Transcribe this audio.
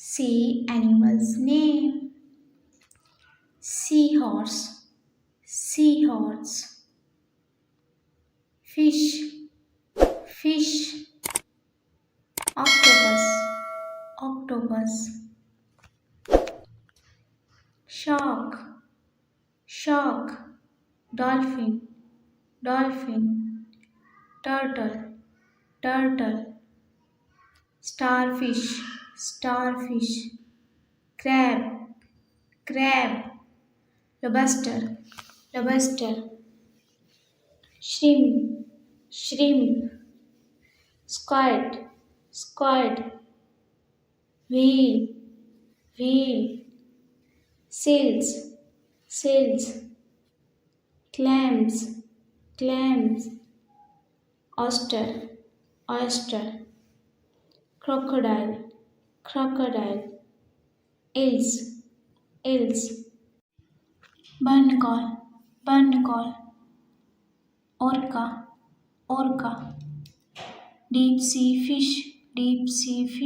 Say animal's name. Seahorse, seahorse. Fish, fish. Octopus, octopus. Shark, shark. Dolphin, dolphin. Turtle, turtle. Starfish, starfish. Crab, crab. Lobster, lobster. Shrimp, shrimp. Squid, squid. Whale, whale. Sails, sails. Clams, clams. Oyster, oyster. Crocodile, crocodile. Eels, eels. Barnacle, barnacle. Orca, orca. Deep sea fish, deep sea fish.